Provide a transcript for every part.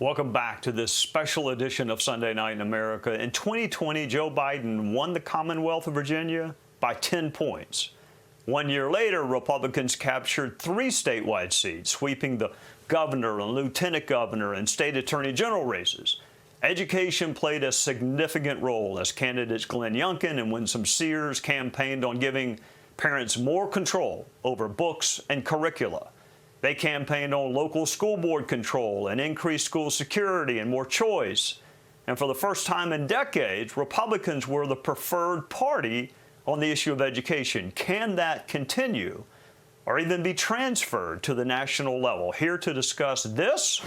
Welcome back to this special edition of Sunday Night in America. In 2020, Joe Biden won the Commonwealth of Virginia by 10 points. 1 year later, Republicans captured 3 statewide seats, sweeping the governor and lieutenant governor and state attorney general races. Education played a significant role as candidates Glenn Youngkin and Winsome Sears campaigned on giving parents more control over books and curricula. They campaigned on local school board control and increased school security and more choice. And for the first time in decades, Republicans were the preferred party on the issue of education. Can that continue or even be transferred to the national level? Here to discuss this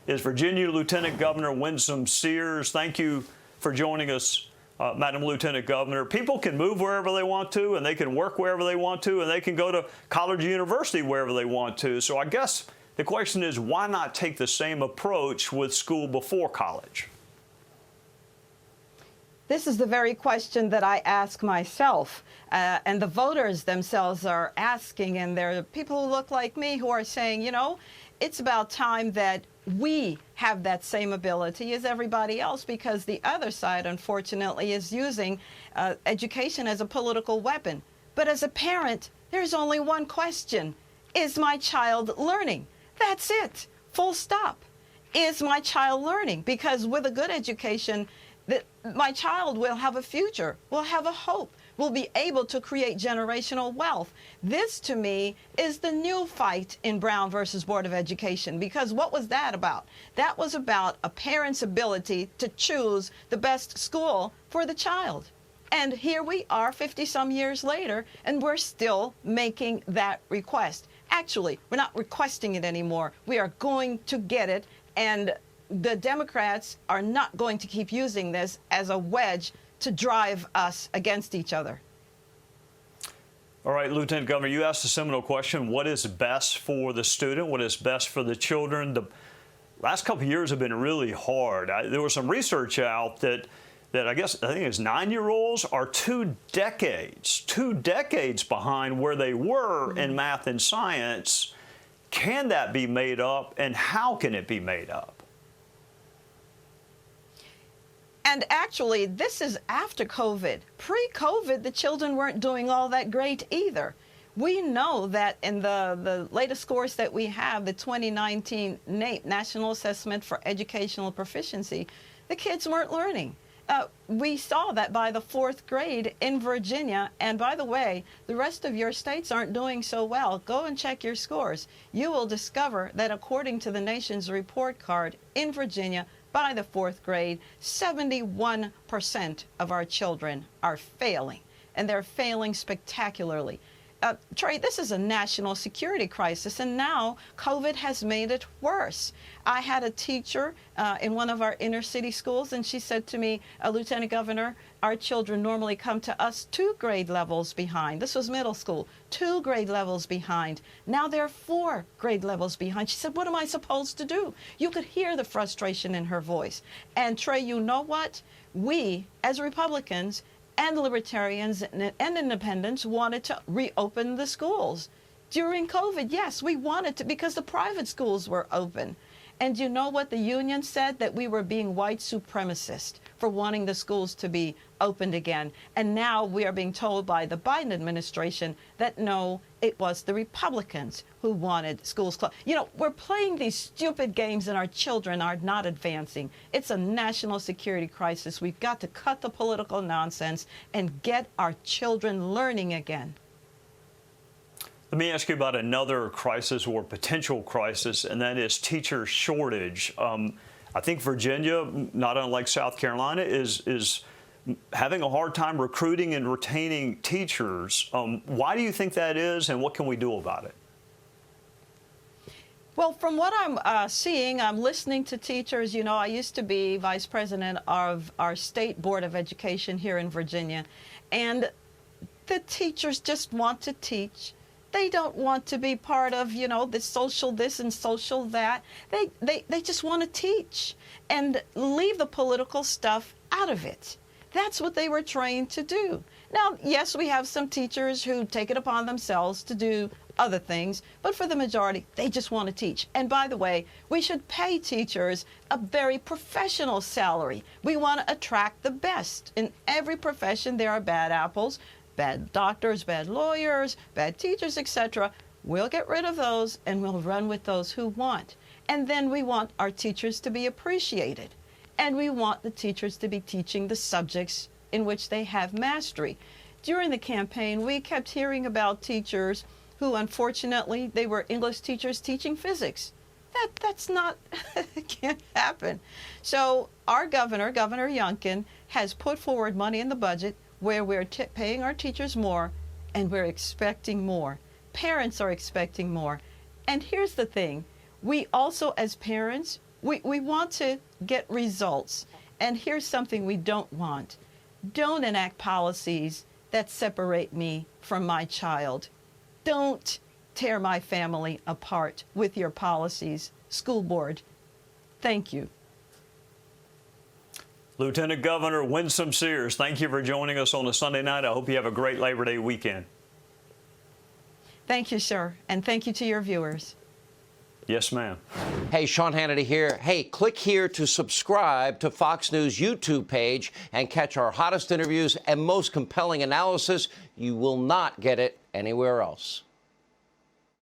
is Virginia Lieutenant Governor Winsome Sears. Thank you for joining us, Madam Lieutenant Governor. People can move wherever they want to, and they can work wherever they want to, and they can go to college or university wherever they want to. So I guess the question is, why not take the same approach with school before college? This is the very question that I ask myself, and the voters themselves are asking, and there are people who look like me who are saying, you know, it's about time that we have that same ability as everybody else, because the other side, unfortunately, is using education as a political weapon. But as a parent, there's only one question. Is my child learning? That's it. Full stop. Is my child learning? Because with a good education, my child will have a future, will have a hope, will be able to create generational wealth. This, to me, is the new fight in Brown versus Board of Education, because what was that about? That was about a parent's ability to choose the best school for the child. And here we are 50-some years later, and we're still making that request. Actually, we're not requesting it anymore. We are going to get it, and the Democrats are not going to keep using this as a wedge to drive us against each other. All right, Lieutenant Governor, you asked a seminal question. What is best for the student? What is best for the children? The last couple of years have been really hard. There was some research out that I think it's 9-year-olds are 2 decades behind where they were in math and science. Can that be made up, and how can it be made up? And actually, this is after COVID. Pre-COVID, the children weren't doing all that great either. We know that in the latest scores that we have, the 2019 NAEP, National Assessment for Educational Proficiency, the kids weren't learning. We saw that by the 4th grade in Virginia. And by the way, the rest of your states aren't doing so well. Go and check your scores. You will discover that according to the nation's report card in Virginia, by the 4th grade, 71% of our children are failing, and they're failing spectacularly. Trey, this is a national security crisis, and now COVID has made it worse. I had a teacher in one of our inner city schools, and she said to me, Lieutenant Governor, our children normally come to us 2 grade levels behind. This was middle school, 2 grade levels behind. Now they're 4 grade levels behind. She said, what am I supposed to do? You could hear the frustration in her voice. And Trey, you know what? We, as Republicans, and libertarians and independents wanted to reopen the schools. During COVID, yes, we wanted to, because the private schools were open. And you know what the union said? That we were being white supremacist for wanting the schools to be opened again. And now we are being told by the Biden administration that no, it was the Republicans who wanted schools closed. You know, we're playing these stupid games and our children are not advancing. It's a national security crisis. We've got to cut the political nonsense and get our children learning again. Let me ask you about another crisis or potential crisis, and that is teacher shortage. I think Virginia, not unlike South Carolina, is having a hard time recruiting and retaining teachers. Why do you think that is, and what can we do about it? Well, from what I'm seeing, I'm listening to teachers. You know, I used to be vice president of our state board of education here in Virginia, and the teachers just want to teach. They don't want to be part of, you know, the social this and social that. They just want to teach and leave the political stuff out of it. That's what they were trained to do. Now, yes, we have some teachers who take it upon themselves to do other things, but for the majority, they just want to teach. And by the way, we should pay teachers a very professional salary. We want to attract the best. In every profession, there are bad apples, bad doctors, bad lawyers, bad teachers, etc. We'll get rid of those and we'll run with those who want. And then we want our teachers to be appreciated. And we want the teachers to be teaching the subjects in which they have mastery. During the campaign, we kept hearing about teachers who, unfortunately, they were English teachers teaching physics. That's not, it can't happen. So our governor, Governor Youngkin, has put forward money in the budget where we're paying our teachers more, and we're expecting more. Parents are expecting more. And here's the thing. We also, as parents, we want to get results. And here's something we don't want. Don't enact policies that separate me from my child. Don't tear my family apart with your policies, school board. Thank you. Lieutenant Governor Winsome Sears, thank you for joining us on a Sunday night. I hope you have a great Labor Day weekend. Thank you, sir, and thank you to your viewers. Yes, ma'am. Hey, Sean Hannity here. Hey, click here to subscribe to Fox News YouTube page and catch our hottest interviews and most compelling analysis. You will not get it anywhere else.